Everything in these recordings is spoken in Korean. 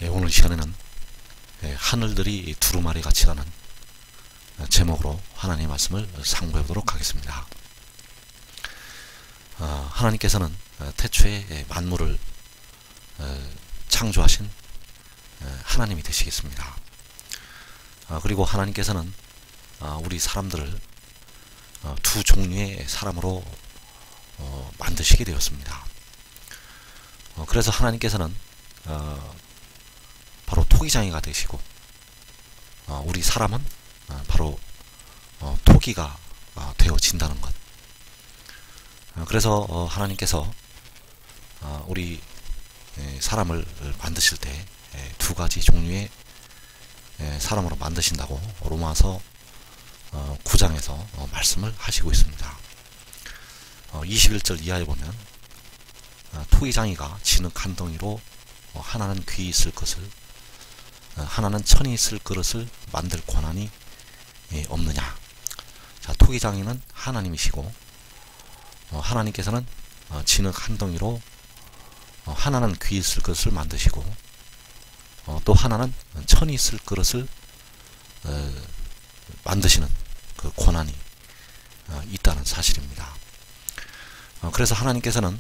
오늘 시간에는 하늘들이 두루마리 같이라는 제목으로 하나님의 말씀을 상고해 보도록 하겠습니다. 하나님께서는 태초에 만물을 창조하신 하나님이 되시겠습니다. 그리고 하나님께서는 우리 사람들을 두 종류의 사람으로 만드시게 되었습니다. 그래서 하나님께서는 바로 토기장이가 되시고 우리 사람은 바로 토기가 되어진다는 것. 그래서 하나님께서 우리 사람을 만드실 때 두 가지 종류의 사람으로 만드신다고 로마서 9장에서 말씀을 하시고 있습니다. 21절 이하에 보면 토기장이가 진흙 한 덩이로 하나는 귀 있을 것을 하나는 천이 있을 그릇을 만들 권한이 없느냐. 자, 토기장이는 하나님이시고 하나님께서는 진흙 한 덩이로 하나는 귀 있을 그릇을 만드시고 또 하나는 천이 있을 그릇을 만드시는 그 권한이 있다는 사실입니다. 그래서 하나님께서는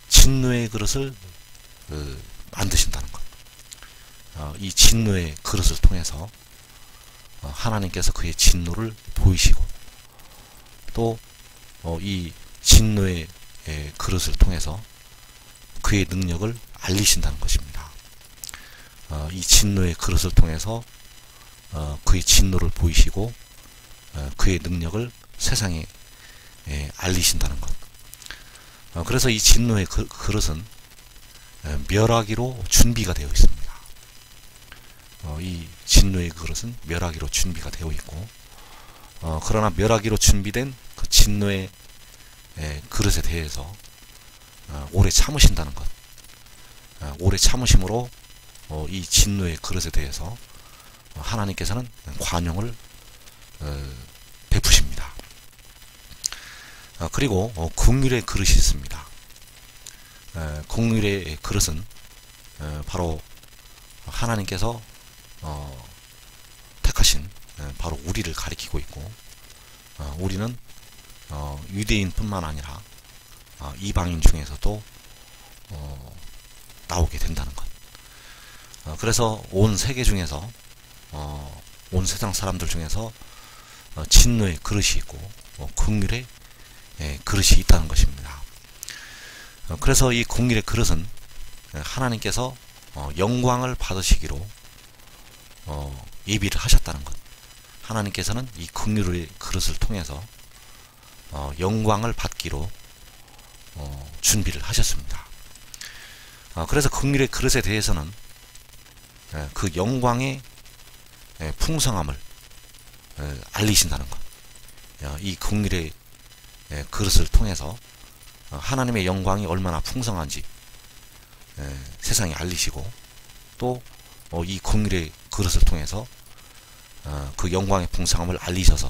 진노의 그릇을 만드신다는 것. 이 진노의 그릇을 통해서 하나님께서 그의 진노를 보이시고 또 이 진노의 그릇을 통해서 그의 능력을 알리신다는 것입니다. 이 진노의 그릇을 통해서 그의 진노를 보이시고 그의 능력을 세상에 알리신다는 것. 그래서 이 진노의 그릇은 멸하기로 준비가 되어 있습니다. 이 진노의 그릇은 멸하기로 준비가 되어 있고 그러나 멸하기로 준비된 그 진노의 그릇에 대해서 오래 참으신다는 것. 오래 참으심으로 이 진노의 그릇에 대해서 하나님께서는 관용을 베푸십니다. 그리고 긍휼의 그릇이 있습니다. 긍휼의 그릇은 바로 하나님께서 택하신 바로 우리를 가리키고 있고 우리는 유대인뿐만 아니라 이방인 중에서도 나오게 된다는 것. 그래서 온 세계 중에서 온 세상 사람들 중에서 진노의 그릇이 있고 긍휼의 그릇이 있다는 것입니다. 그래서 이 긍휼의 그릇은 하나님께서 영광을 받으시기로 예비를 하셨다는 것. 하나님께서는 이 긍휼의 그릇을 통해서 영광을 받기로 준비를 하셨습니다. 그래서 긍휼의 그릇에 대해서는 그 영광의 풍성함을 알리신다는 것. 이 긍휼의 그릇을 통해서 하나님의 영광이 얼마나 풍성한지 세상에 알리시고 또 이 긍휼의 그릇을 통해서 그 영광의 풍성함을 알리셔서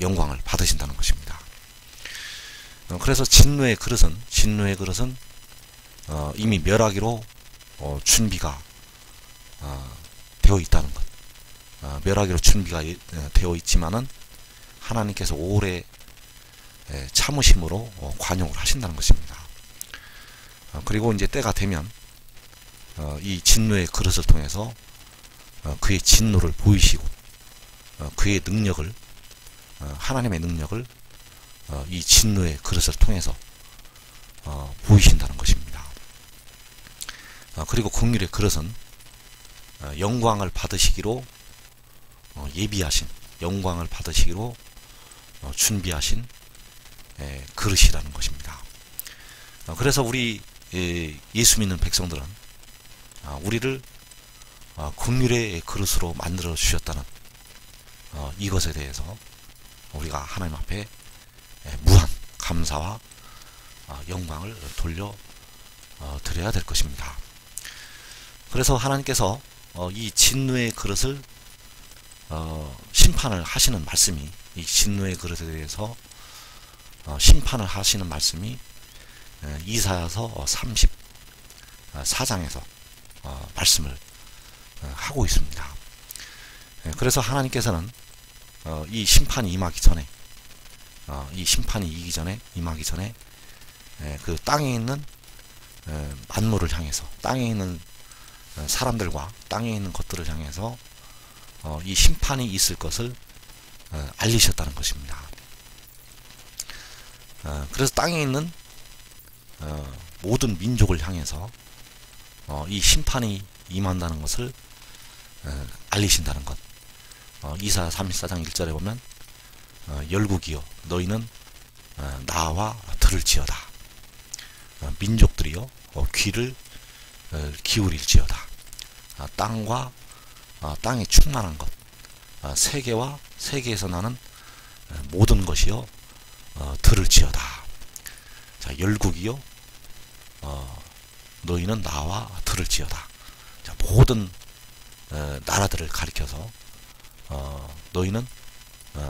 영광을 받으신다는 것입니다. 그래서 진노의 그릇은 이미 멸하기로 준비가 되어 있다는 것. 멸하기로 준비가 되어 있지만은 하나님께서 오래 참으심으로 관용을 하신다는 것입니다. 그리고 이제 때가 되면 이 진노의 그릇을 통해서 그의 진노를 보이시고 그의 능력을 하나님의 능력을 이 진노의 그릇을 통해서 보이신다는 것입니다. 그리고 긍휼의 그릇은 영광을 받으시기로 예비하신 영광을 받으시기로 준비하신 그릇이라는 것입니다. 그래서 우리 예수 믿는 백성들은 우리를 긍휼의 그릇으로 만들어 주셨다는 이것에 대해서 우리가 하나님 앞에 무한 감사와 영광을 돌려 드려야 될 것입니다. 그래서 하나님께서 이 진노의 그릇을 심판을 하시는 말씀이 이 진노의 그릇에 대해서 심판을 하시는 말씀이 이사야서 4장에서 말씀을 하고 있습니다. 그래서 하나님께서는 이 심판이 임하기 전에 임하기 전에 그 땅에 있는 만물을 향해서, 땅에 있는 사람들과 땅에 있는 것들을 향해서 이 심판이 있을 것을 알리셨다는 것입니다. 그래서 땅에 있는 모든 민족을 향해서 이 심판이 임한다는 것을 알리신다는 것. 이사야 34장 1절에 보면 열국이여 너희는 나와 들을지어다. 민족들이여 귀를 기울일지어다. 땅과 땅에 충만한 것, 세계와 세계에서 나는 모든 것이여 들을지어다. 자, 열국이여 너희는 나와 들을지어다. 자, 모든 나라들을 가리켜서 너희는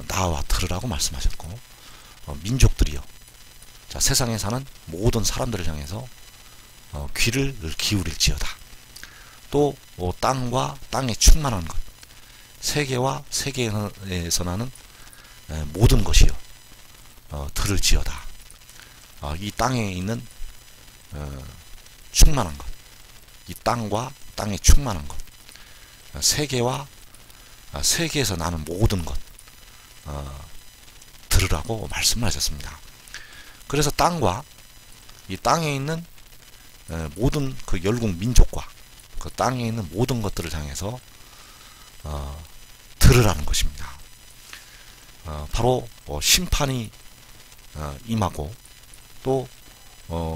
나와 들으라고 말씀하셨고, 민족들이여, 자, 세상에 사는 모든 사람들을 향해서 귀를 기울일지어다. 또 땅과 땅에 충만한 것, 세계와 세계에서 나는 모든 것이요 들을지어다. 이 땅에 있는 충만한 것, 이 땅과 땅에 충만한 것, 세계와 세계에서 나는 모든 것 들으라고 말씀을 하셨습니다. 그래서 땅과 이 땅에 있는 모든 그 열국 민족과 그 땅에 있는 모든 것들을 향해서 들으라는 것입니다. 바로 심판이 임하고, 또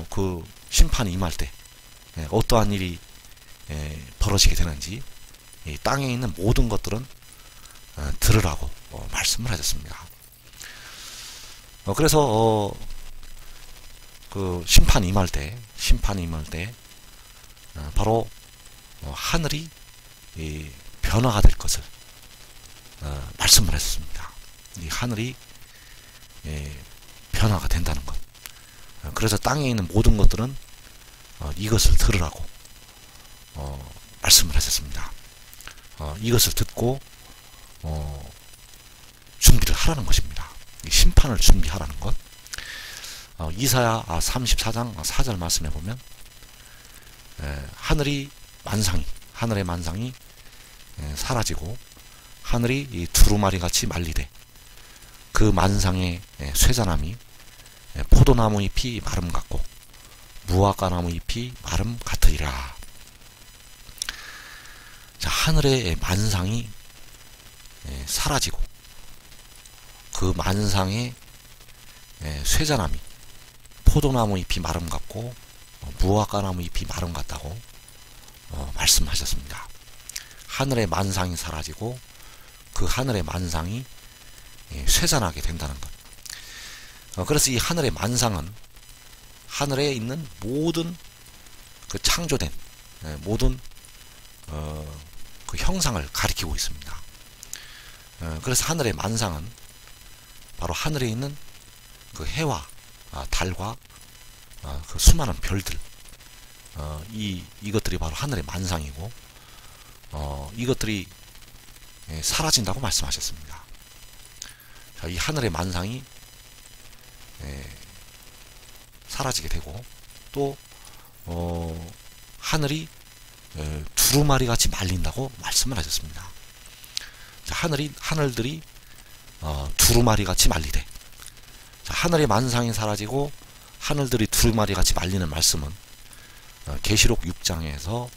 그 심판이 임할 때 어떠한 일이 벌어지게 되는지 이 땅에 있는 모든 것들은 들으라고 말씀을 하셨습니다. 그래서 그 심판이 임할 때 바로 하늘이 변화가 될 것을 말씀을 했습니다. 이 하늘이 변화가 된다는 것. 그래서 땅에 있는 모든 것들은 이것을 들으라고 말씀을 하셨습니다. 이것을 듣고 준비를 하라는 것입니다. 심판을 준비하라는 것. 이사야 34장 4절 말씀해 보면 하늘의 만상이 사라지고 하늘이 두루마리 같이 말리되 그 만상의 쇠잔함이 포도나무 잎이 마름 같고 무화과나무 잎이 마름 같으리라. 자, 하늘의 만상이 사라지고 그 만상의 쇠잔함이 포도나무 잎이 마름 같고 무화과나무 잎이 마름 같다고 말씀하셨습니다. 하늘의 만상이 사라지고 그 하늘의 만상이 쇠잔하게 된다는 것. 그래서 이 하늘의 만상은 하늘에 있는 모든 그 창조된 모든 그 형상을 가리키고 있습니다. 그래서 하늘의 만상은 바로 하늘에 있는 그 해와 달과 그 수많은 별들, 이것들이 바로 하늘의 만상이고, 이것들이 사라진다고 말씀하셨습니다. 자, 이 하늘의 만상이 사라지게 되고, 또 하늘이 두루마리 같이 말린다고 말씀을 하셨습니다. 자, 하늘들이 두루마리 같이 말리되, 자, 하늘의 만상이 사라지고 하늘들이 두루마리 같이 말리는 말씀은 계시록 6장에서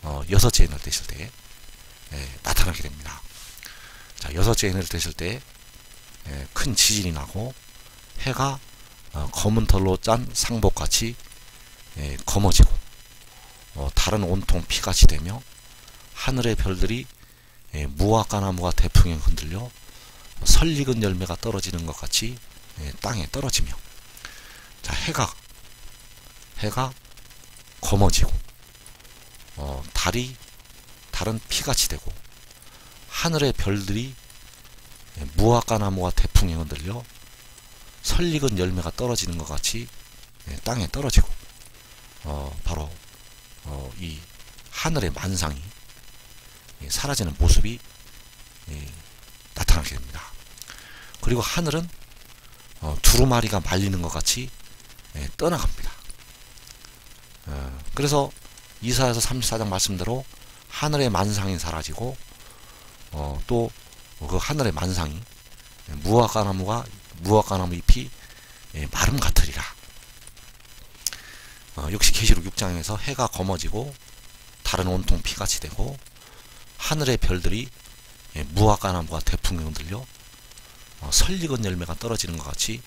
6째 해를 떼실 때 나타나게 됩니다. 자, 6째 해를 떼실 때 큰 지진이 나고 해가 검은 털로 짠 상복같이 검어지고, 달은 온통 피같이 되며 하늘의 별들이 무화과나무가 대풍에 흔들려 설익은 열매가 떨어지는 것 같이 땅에 떨어지며, 자, 해가 검어지고 달은 피같이 되고 하늘의 별들이 무화과나무와 대풍에 흔들려 설익은 열매가 떨어지는 것 같이 땅에 떨어지고, 바로 하늘의 만상이 사라지는 모습이 나타나게 됩니다. 그리고 하늘은 두루마리가 말리는 것 같이 떠나갑니다. 그래서 이사야서 34장 말씀대로 하늘의 만상이 사라지고 또 그 하늘의 만상이 무화과나무 잎이 마름 같으리라. 역시 계시록 6장에서 해가 검어지고 달은 온통 피같이 되고 하늘의 별들이 무화과나무가 대풍경 들려 설익은 열매가 떨어지는 것 같이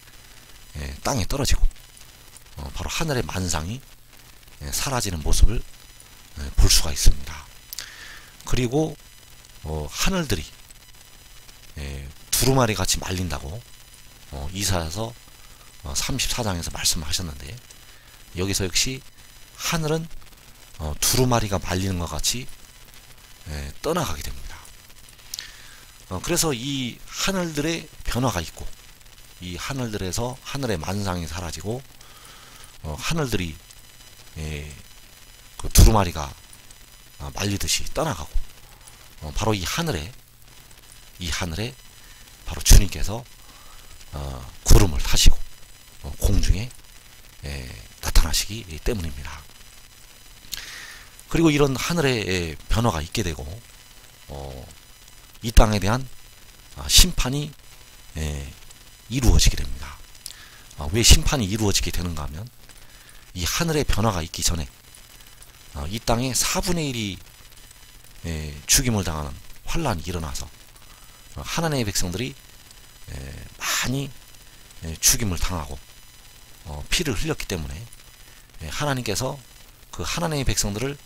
땅에 떨어지고 바로 하늘의 만상이 사라지는 모습을 볼 수가 있습니다. 그리고 하늘들이 두루마리 같이 말린다고 이사야서 34장에서 말씀하셨는데, 여기서 역시 하늘은 두루마리가 말리는 것 같이 떠나가게 됩니다. 그래서 이 하늘들의 변화가 있고, 이 하늘들에서 하늘의 만상이 사라지고 하늘들이 그 두루마리가 말리듯이 떠나가고, 바로 이 하늘에 바로 주님께서 구름을 타시고 공중에 나타나시기 때문입니다. 그리고 이런 하늘의 변화가 있게 되고 이 땅에 대한 심판이 이루어지게 됩니다. 왜 심판이 이루어지게 되는가 하면, 이 하늘의 변화가 있기 전에 이 땅에 4분의 1이 죽임을 당하는 환란이 일어나서 하나님의 백성들이 많이 죽임을 당하고 피를 흘렸기 때문에 하나님께서 그 하나님의 백성들을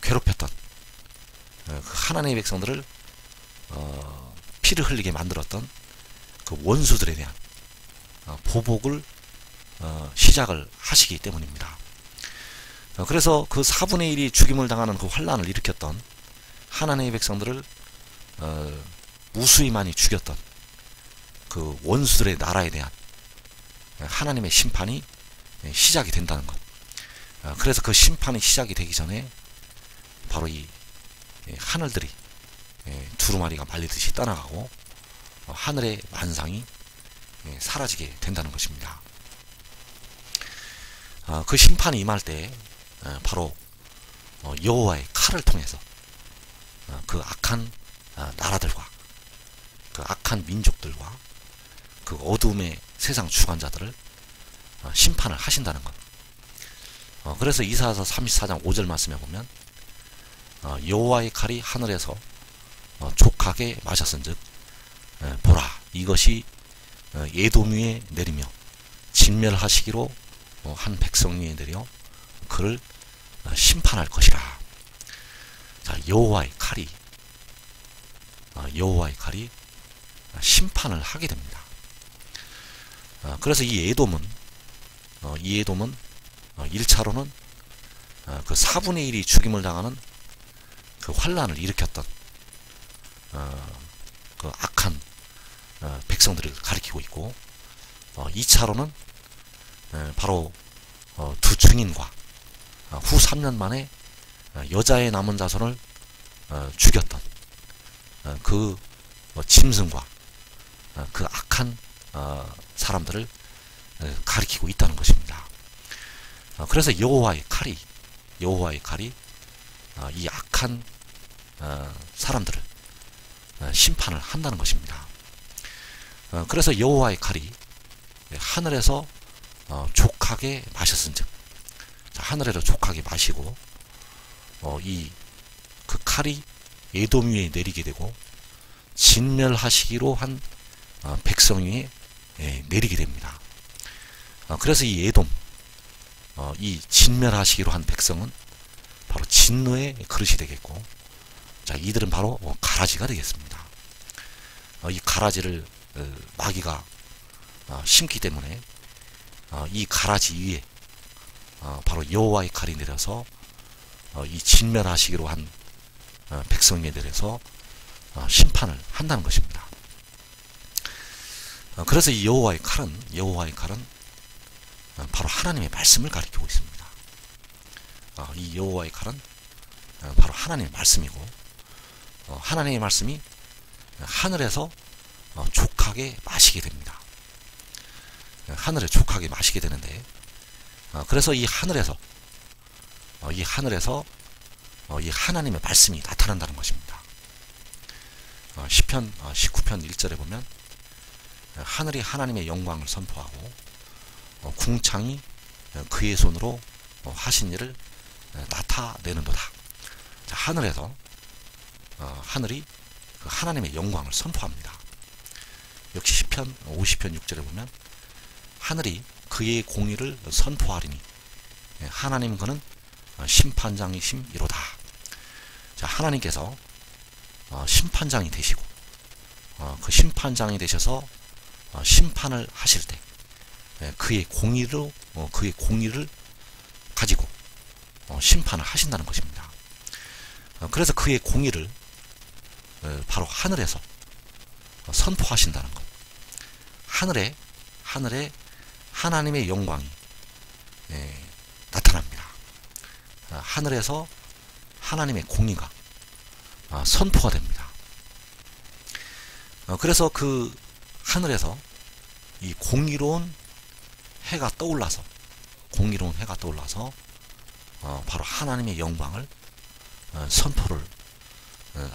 괴롭혔던 그 하나님의 백성들을 피를 흘리게 만들었던 그 원수들에 대한 보복을 시작을 하시기 때문입니다. 그래서 그 4분의 1이 죽임을 당하는 그 환란을 일으켰던 하나님의 백성들을 무수히 많이 죽였던 그 원수들의 나라에 대한 하나님의 심판이 시작이 된다는 것. 그래서 그 심판이 시작이 되기 전에 바로 이 하늘들이 두루마리가 말리듯이 떠나가고 하늘의 만상이 사라지게 된다는 것입니다. 그 심판이 임할 때 바로 여호와의 칼을 통해서 그 악한 나라들과 그 악한 민족들과 그 어둠의 세상 주관자들을 심판을 하신다는 것. 그래서 이사야서 34장 5절 말씀에 보면 여호와의 칼이 하늘에서 족하게 마셨은즉 보라, 이것이 에돔 위에 내리며 진멸하시기로 한 백성 위에 내려 그를 심판할 것이라. 자, 여호와의 칼이 심판을 하게 됩니다. 그래서 이 에돔은 1차로는 그 4분의 1이 죽임을 당하는 그 환란을 일으켰던 그 악한 백성들을 가리키고 있고, 2차로는 바로 두 증인과 후 3년 만에 여자의 남은 자손을 죽였던 그 짐승과 그 악한 사람들을 가리키고 있다는 것입니다. 그래서 여호와의 칼이 이 악한 사람들을 심판을 한다는 것입니다. 그래서 여호와의 칼이 하늘에서 족하게 마셨은즉, 하늘에서 족하게 마시고 이 그 칼이 에돔 위에 내리게 되고 진멸하시기로 한 백성 위에 내리게 됩니다. 그래서 이 에돔, 이 진멸하시기로 한 백성은 바로 진노의 그릇이 되겠고, 자, 이들은 바로 가라지가 되겠습니다. 이 가라지를 마귀가 심기 때문에 이 가라지 위에 바로 여호와의 칼이 내려서 이 진멸하시기로 한 백성에 대해서 심판을 한다는 것입니다. 그래서 이 여호와의 칼은 바로 하나님의 말씀을 가리키고 있습니다. 이 여호와의 칼은 바로 하나님의 말씀이고, 하나님의 말씀이 하늘에서 족하게 마시게 됩니다. 하늘에 족하게 마시게 되는데, 그래서 이 하늘에서 이 하나님의 말씀이 나타난다는 것입니다. 시편 19편 1절에 보면 하늘이 하나님의 영광을 선포하고 궁창이 그의 손으로 하신 일을 나타내는도다. 자, 하늘에서 하늘이 그 하나님의 영광을 선포합니다. 역시 시편 50편 6절에 보면 하늘이 그의 공의를 선포하리니 하나님 그는 심판장이심이로다. 자, 하나님께서 심판장이 되시고 그 심판장이 되셔서 심판을 하실 때 그의 공의를 가지고 심판을 하신다는 것입니다. 그래서 그의 공의를 바로 하늘에서 선포하신다는 것. 하늘에 하나님의 영광이 나타납니다. 하늘에서 하나님의 공의가 선포가 됩니다. 그래서 그 하늘에서 이 공의로운 해가 떠올라서 바로 하나님의 영광을 선포를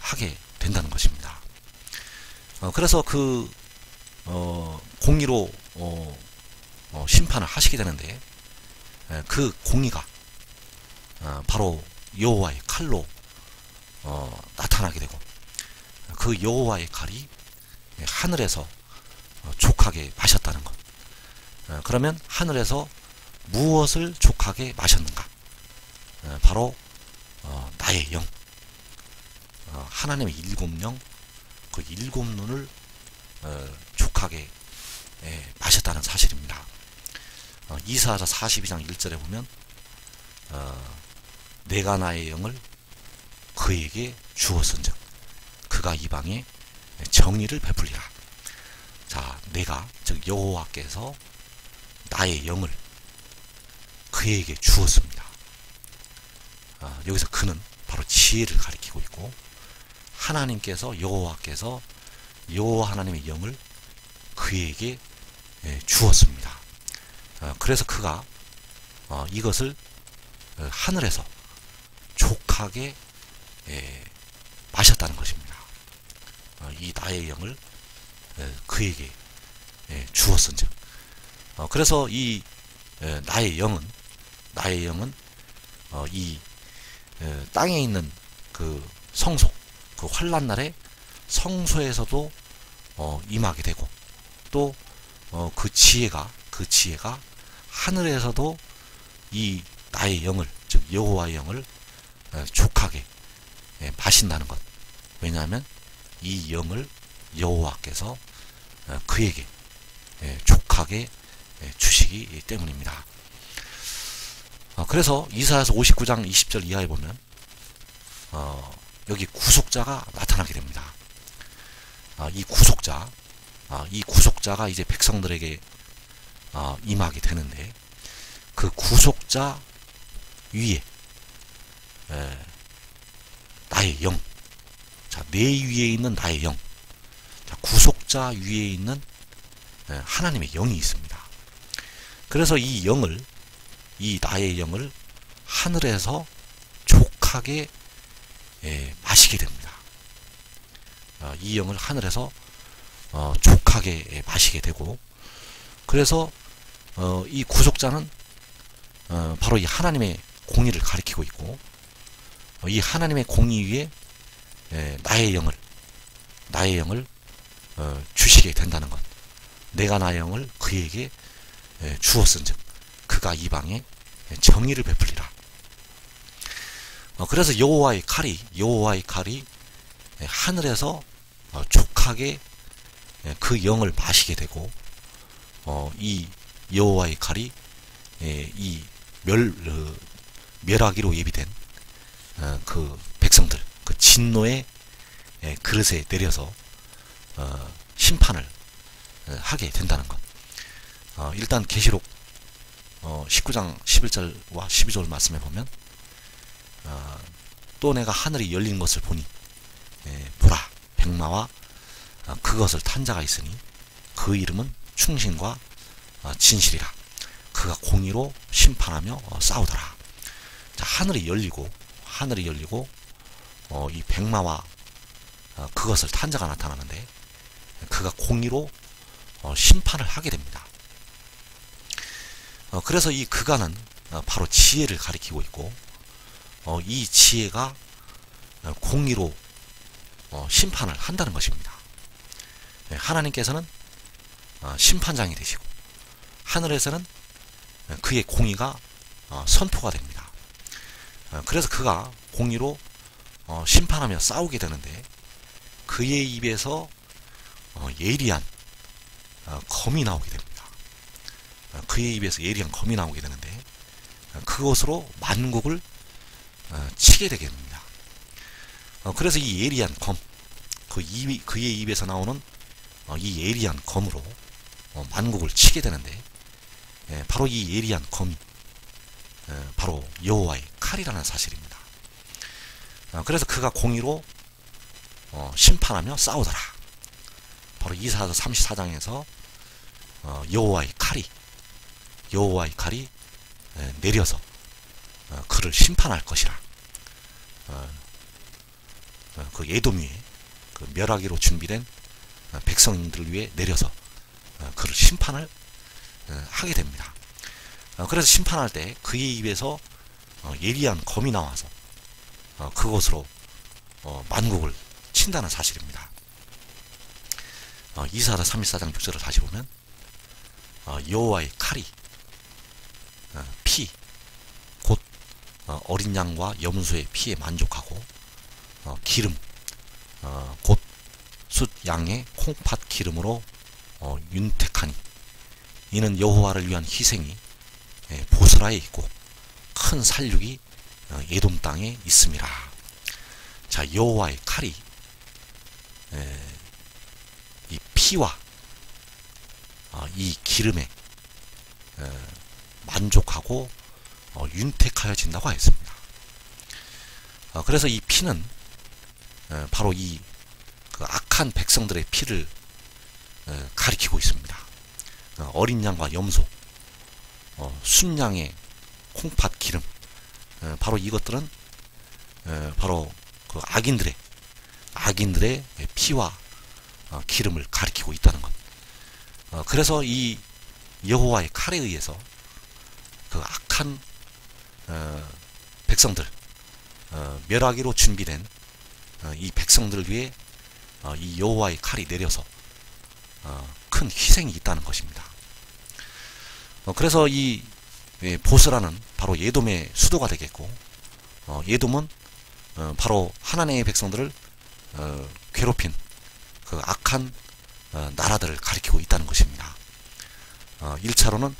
하게 된다는 것입니다. 그래서 그 공의로 심판을 하시게 되는데, 그 공의가 바로 여호와의 칼로 나타나게 되고, 그 여호와의 칼이 하늘에서 족하게 마셨다는 것. 그러면 하늘에서 무엇을 족하게 마셨는가? 바로 나의 영, 하나님의 일곱 영, 그 일곱 눈을 족하게 마셨다는 사실입니다. 이사야 42장 1절에 보면 내가 나의 영을 그에게 주었은즉 그가 이방에 정의를 베풀리라. 자, 내가 즉 여호와께서 나의 영을 그에게 주었습니다. 여기서 그는 바로 지혜를 가리키고 있고, 하나님께서 여호와께서 여호와 하나님의 영을 그에게 주었습니다. 그래서 그가 이것을 하늘에서 족하게 마셨다는 것입니다. 이 나의 영을 그에게 주었은즉. 그래서 이 나의 영은 이 땅에 있는 그 성소, 그 환난 날에 성소에서도 임하게 되고, 또 그 지혜가 하늘에서도 이 나의 영을, 즉 여호와의 영을 족하게 마신다는 것. 왜냐하면 이 영을 여호와께서 그에게 족하게 주시기 때문입니다. 그래서 이사야서 59장 20절 이하에 보면 여기 구속자가 나타나게 됩니다. 이 구속자가 이제 백성들에게 임하게 되는데, 그 구속자 위에 나의 영, 자, 내 위에 있는 나의 영, 자, 구속자 위에 있는 하나님의 영이 있습니다. 그래서 이 나의 영을 하늘에서 족하게 마시게 됩니다. 이 영을 하늘에서 족하게 마시게 되고, 그래서 이 구속자는 바로 이 하나님의 공의를 가리키고 있고, 이 하나님의 공의 위에 나의 영을 주시게 된다는 것. 내가 나의 영을 그에게 주었은즉 그가 이방에 정의를 베풀리라. 그래서 여호와의 칼이 하늘에서 족하게 그 영을 마시게 되고, 이 여호와의 칼이 이 멸하기로 예비된 그 백성들, 그 진노의 그릇에 내려서 심판을 하게 된다는 것. 일단 계시록 19장 11절과 12절 말씀에 보면 또 내가 하늘이 열린 것을 보니 보라 백마와 그것을 탄 자가 있으니 그 이름은 충신과 진실이라. 그가 공의로 심판하며 싸우더라. 자, 하늘이 열리고 이 백마와 그것을 탄 자가 나타나는데 그가 공의로 심판을 하게 됩니다. 그래서 이 그가는 바로 지혜를 가리키고 있고 이 지혜가 공의로 심판을 한다는 것입니다. 하나님께서는 심판장이 되시고 하늘에서는 그의 공의가 선포가 됩니다. 그래서 그가 공의로 심판하며 싸우게 되는데 그의 입에서 예리한 검이 나오게 됩니다. 그의 입에서 예리한 검이 나오게 되는데 그것으로 만국을 치게 되게 됩니다. 그래서 이 예리한 검, 그의 입에서 나오는 이 예리한 검으로 만국을 치게 되는데 바로 이 예리한 검이 바로 여호와의 칼이라는 사실입니다. 그래서 그가 공의로 심판하며 싸우더라. 바로 이사야서 34장에서 여호와의 칼이 내려서 그를 심판할 것이라. 그 에돔 위에 그 멸하기로 준비된 백성들 위에 내려서 그를 심판을 하게 됩니다. 그래서 심판할 때 그의 입에서 예리한 검이 나와서 그것으로 만국을 친다는 사실입니다. 이사야 34장 6절을 다시 보면 여호와의 칼이 피 곧 어린 양과 염소의 피에 만족하고 기름 곧 숫 양의 콩팥 기름으로 윤택하니 이는 여호와를 위한 희생이 보스라에 있고 큰 살육이 에돔 땅에 있음이라. 자, 여호와의 칼이 이 피와 이 기름에 만족하고 윤택하여진다고 하였습니다. 그래서 이 피는 바로 이 그 악한 백성들의 피를 가리키고 있습니다. 어린 양과 염소, 순양의 콩팥 기름, 바로 이것들은 바로 그 악인들의 피와 기름을 가리키고 있다는 것. 그래서 이 여호와의 칼에 의해서 그 악한 백성들, 멸하기로 준비된 이 백성들을 위해 이 여호와의 칼이 내려서 큰 희생이 있다는 것입니다. 그래서 이 보스라는 바로 에돔의 수도가 되겠고 에돔은 바로 하나님의 백성들을 괴롭힌 그 악한 나라들을 가리키고 있다는 것입니다. 1차로는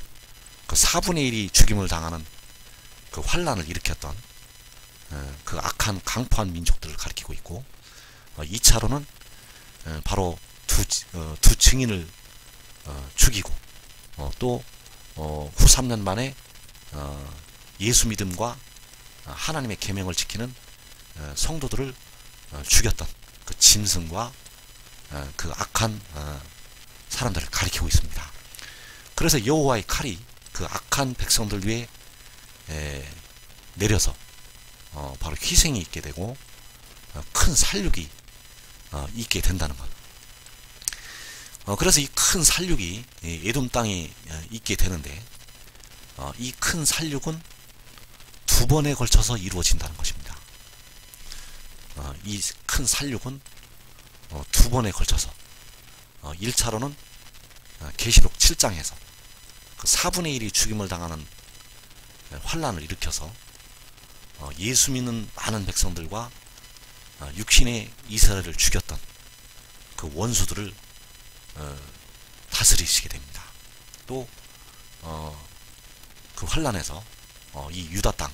그 4분의 1이 죽임을 당하는 그 환란을 일으켰던 그 악한 강포한 민족들을 가리키고 있고 2차로는 바로 두 증인을 죽이고 또 후 3년 만에 예수 믿음과 하나님의 계명을 지키는 성도들을 죽였던 그 짐승과 그 악한 사람들을 가리키고 있습니다. 그래서 여호와의 칼이 그 악한 백성들 위에 내려서 바로 희생이 있게 되고 큰 살육이 있게 된다는 것. 그래서 이 큰 살육이 에돔 땅에 있게 되는데 이 큰 살육은 두 번에 걸쳐서 이루어진다는 것입니다. 이 큰 살육은 두 번에 걸쳐서 1차로는 계시록 7장에서 그 4분의 1이 죽임을 당하는 환란을 일으켜서 예수 믿는 많은 백성들과 육신의 이스라엘을 죽였던 그 원수들을 다스리시게 됩니다. 또 그 환란에서 이 유다 땅,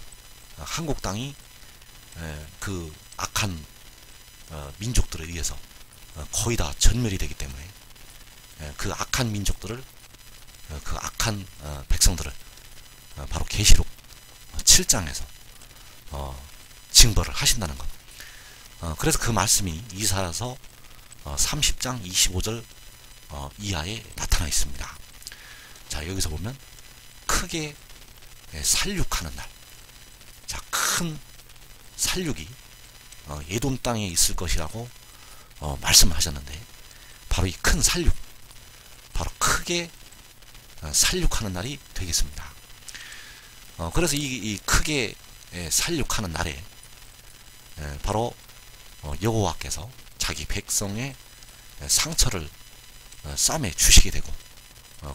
한국 땅이 그 악한 민족들에 의해서 거의 다 전멸이 되기 때문에 그 악한 민족들을 그 악한 백성들을 바로 계시록 7장에서 징벌을 하신다는 것. 그래서 그 말씀이 이사야서 30장 25절 이하에 나타나 있습니다. 자, 여기서 보면 크게 살육하는 날, 자, 큰 살육이 에돔 땅에 있을 것이라고 말씀을 하셨는데, 바로 이 큰 살육, 바로 크게 살육하는 날이 되겠습니다. 그래서 이 크게 살육하는 날에 바로 여호와께서 자기 백성의 상처를 싸매 주시게 되고,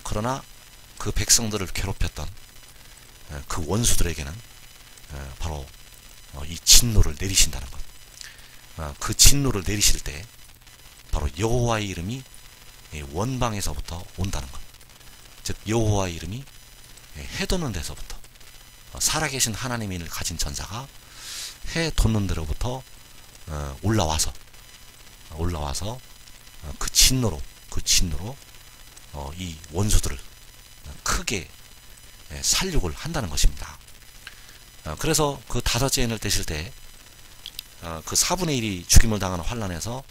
그러나 그 백성들을 괴롭혔던 그 원수들에게는 바로 이 진노를 내리신다는 것. 그 진노를 내리실 때 바로 여호와의 이름이 원방에서부터 온다는 것. 즉 여호와의 이름이 해 돋는 데서부터, 살아계신 하나님의 인을 가진 전사가 해 돋는 데로부터 올라와서 그 진노로 이 원수들을 크게 살육을 한다는 것입니다. 그래서 그 다섯째 인을 떼실 때 그 4분의 1이 죽임을 당하는 환란에서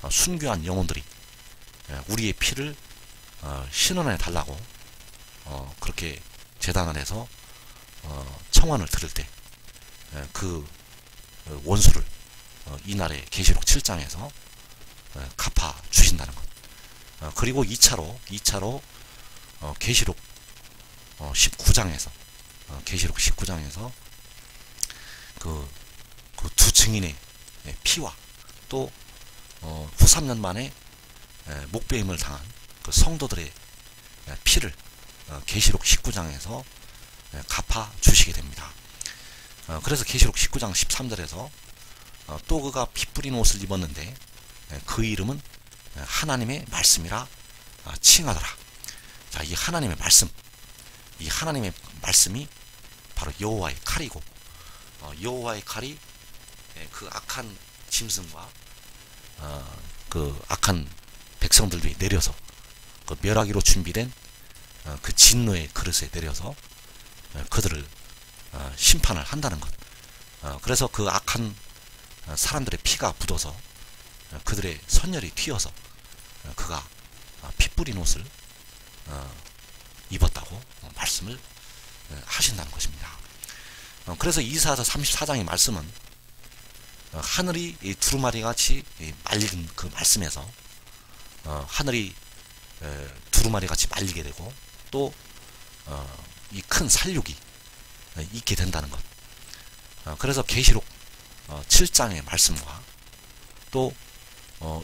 순교한 영혼들이 우리의 피를 신원해 달라고 그렇게 제단을 해서 청원을 들을 때 그 원수를 이날의 계시록 7장에서 갚아 주신다는 것. 그리고 2차로 계시록 19장에서 계시록 19장에서 그 두 증인의 피와 또 후 3년 만에 목배임을 당한 그 성도들의 피를 계시록 19장에서 갚아 주시게 됩니다. 그래서 계시록 19장 13절에서 또 그가 피 뿌린 옷을 입었는데 그 이름은 하나님의 말씀이라 칭하더라. 자, 이 하나님의 말씀이 바로 여호와의 칼이고, 여호와의 칼이 그 악한 짐승과 그 악한 백성들 위에 내려서 그 멸하기로 준비된 그 진노의 그릇에 내려서 그들을 심판을 한다는 것. 그래서 그 악한 사람들의 피가 묻어서 그들의 선열이 튀어서 그가 피 뿌린 옷을 입었다고 말씀을 하신다는 것입니다. 그래서 이사야서 34장의 말씀은 하늘이 두루마리 같이 말린 그 말씀에서 하늘이 두루마리 같이 말리게 되고, 또 이 큰 살육이 있게 된다는 것. 그래서 계시록 7장의 말씀과 또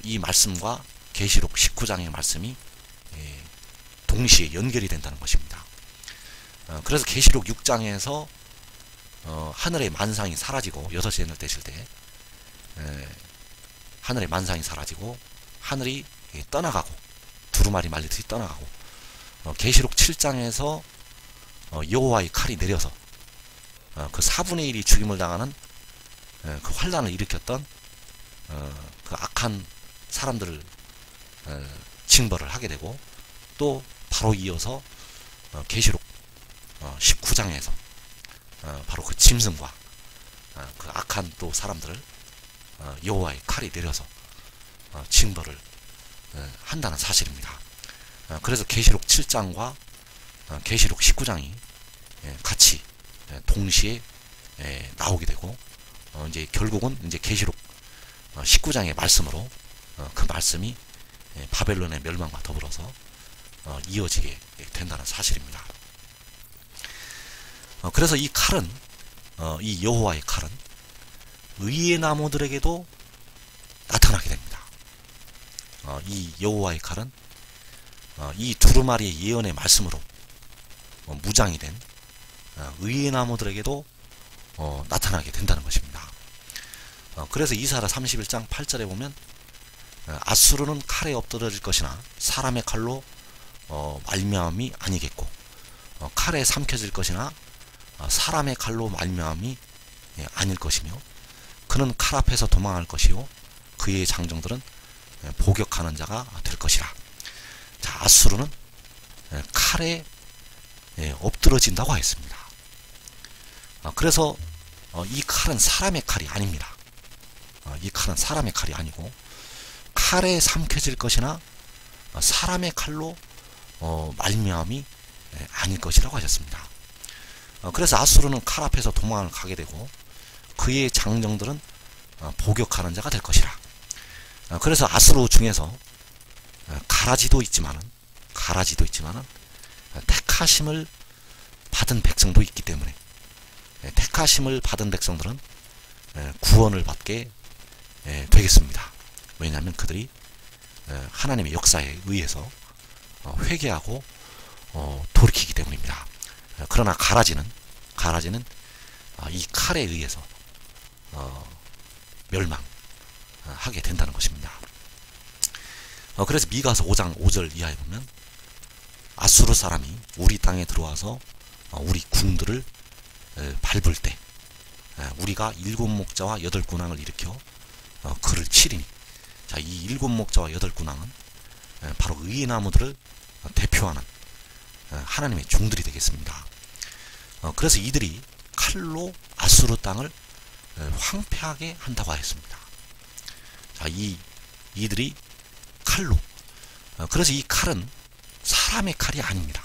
이 말씀과 계시록 19장의 말씀이 동시에 연결이 된다는 것입니다. 그래서 계시록 6장에서 하늘의 만상이 사라지고 6시 인을 떼실 때 하늘의 만상이 사라지고 하늘이 떠나가고 두루마리 말리듯이 떠나가고, 계시록 7장에서 여호와의 칼이 내려서 그 4분의 1이 죽임을 당하는 그 환란을 일으켰던 그 악한 사람들을 징벌을 하게 되고, 또 바로 이어서 계시록 19장에서 바로 그 짐승과 그 악한 또 사람들을 여호와의 칼이 내려서 징벌을 한다는 사실입니다. 그래서 계시록 7장과 계시록 19장이 같이 동시에 나오게 되고, 이제 결국은 이제 계시록 19장의 말씀으로 그 말씀이 바벨론의 멸망과 더불어서 이어지게 된다는 사실입니다. 그래서 이 칼은, 이 여호와의 칼은 의의 나무들에게도 나타나게 됩니다. 이 여호와의 칼은 이 두루마리의 예언의 말씀으로 무장이 된 의의 나무들에게도 나타나게 된다는 것입니다. 그래서 이사야 31장 8절에 보면 아수르는 칼에 엎드러질 것이나 사람의 칼로 말미암이 아니겠고, 칼에 삼켜질 것이나 사람의 칼로 말미암이 아닐 것이며, 그는 칼 앞에서 도망할 것이요 그의 장정들은 복역하는 자가 될 것이라. 자, 아수르는 칼에 엎드러진다고 하였습니다. 그래서 이 칼은 사람의 칼이 아닙니다. 이 칼은 사람의 칼이 아니고 칼에 삼켜질 것이나 사람의 칼로 말미암이 아닐 것이라고 하셨습니다. 그래서 아수르는 칼 앞에서 도망을 가게 되고 그의 장정들은 복역하는 자가 될 것이라. 그래서 아수르 중에서 가라지도 있지만은 택하심을 받은 백성도 있기 때문에 택하심을 받은 백성들은 구원을 받게 되겠습니다. 왜냐하면 그들이 하나님의 역사에 의해서 회개하고 돌이키기 때문입니다. 그러나 가라지는 이 칼에 의해서 멸망하게 된다는 것입니다. 그래서 미가서 5장 5절 이하에 보면 아수르 사람이 우리 땅에 들어와서 우리 궁들을 밟을 때 우리가 7목자와 8군왕을 일으켜 그를 치리니, 자, 이 7목자와 8군왕은 바로 의나무들을 대표하는 하나님의 종들이 되겠습니다. 그래서 이들이 칼로 아수르 땅을 황폐하게 한다고 하였습니다. 자, 이들이 칼로, 그래서 이 칼은 사람의 칼이 아닙니다.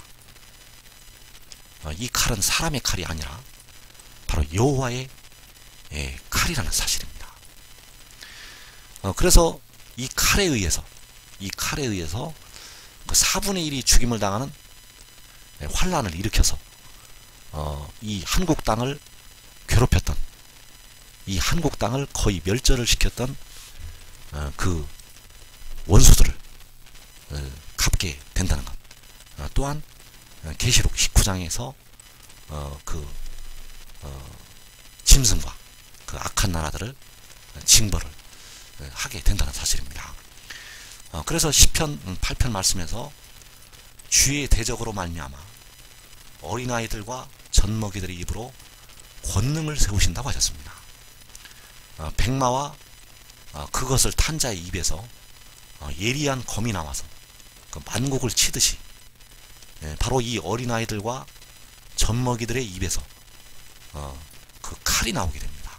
이 칼은 사람의 칼이 아니라 바로 여호와의 칼이라는 사실입니다. 그래서 이 칼에 의해서 그 4분의 1이 죽임을 당하는 환란을 일으켜서 이 한국 땅을 괴롭혔던, 이 한국 땅을 거의 멸절을 시켰던 그 원수들을 갚게 된다는 것. 또한 계시록 19장에서 짐승과 그 악한 나라들을 징벌을 하게 된다는 사실입니다. 그래서 시편 8편 말씀에서 주의 대적으로 말미암아 어린아이들과 젖먹이들의 입으로 권능을 세우신다고 하셨습니다. 백마와 그것을 탄 자의 입에서 예리한 검이 나와서 그 만국을 치듯이 바로 이 어린아이들과 젖먹이들의 입에서 그 칼이 나오게 됩니다.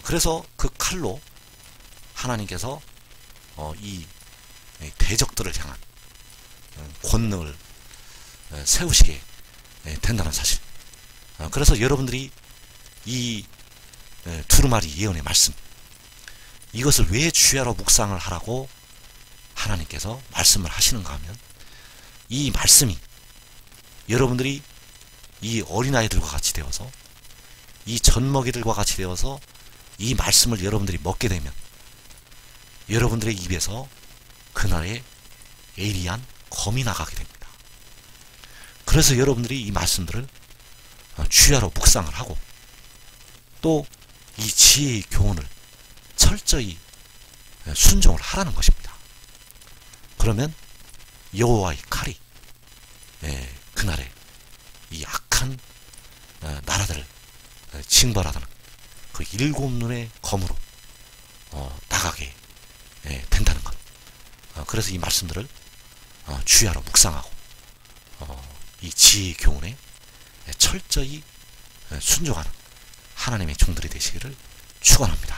그래서 그 칼로 하나님께서 이 대적들을 향한 권능을 세우시게 된다는 사실. 그래서 여러분들이 이 두루마리 예언의 말씀, 이것을 왜 주야로 묵상을 하라고 하나님께서 말씀을 하시는가 하면, 이 말씀이 여러분들이 이 어린아이들과 같이 되어서, 이 젖먹이들과 같이 되어서 이 말씀을 여러분들이 먹게 되면 여러분들의 입에서 그날의 예리한 검이 나가게 됩니다. 그래서 여러분들이 이 말씀들을 주야로 묵상을 하고 또 이 지혜의 교훈을 철저히 순종을 하라는 것입니다. 그러면 여호와의 칼이 그날에 이 악한 나라들을 징벌하다는 그 7눈의 검으로 나가게 된다는 것. 그래서 이 말씀들을 주야로 묵상하고 이 지혜의 교훈에 철저히 순종하는 하나님의 종들이 되시기를 축원합니다.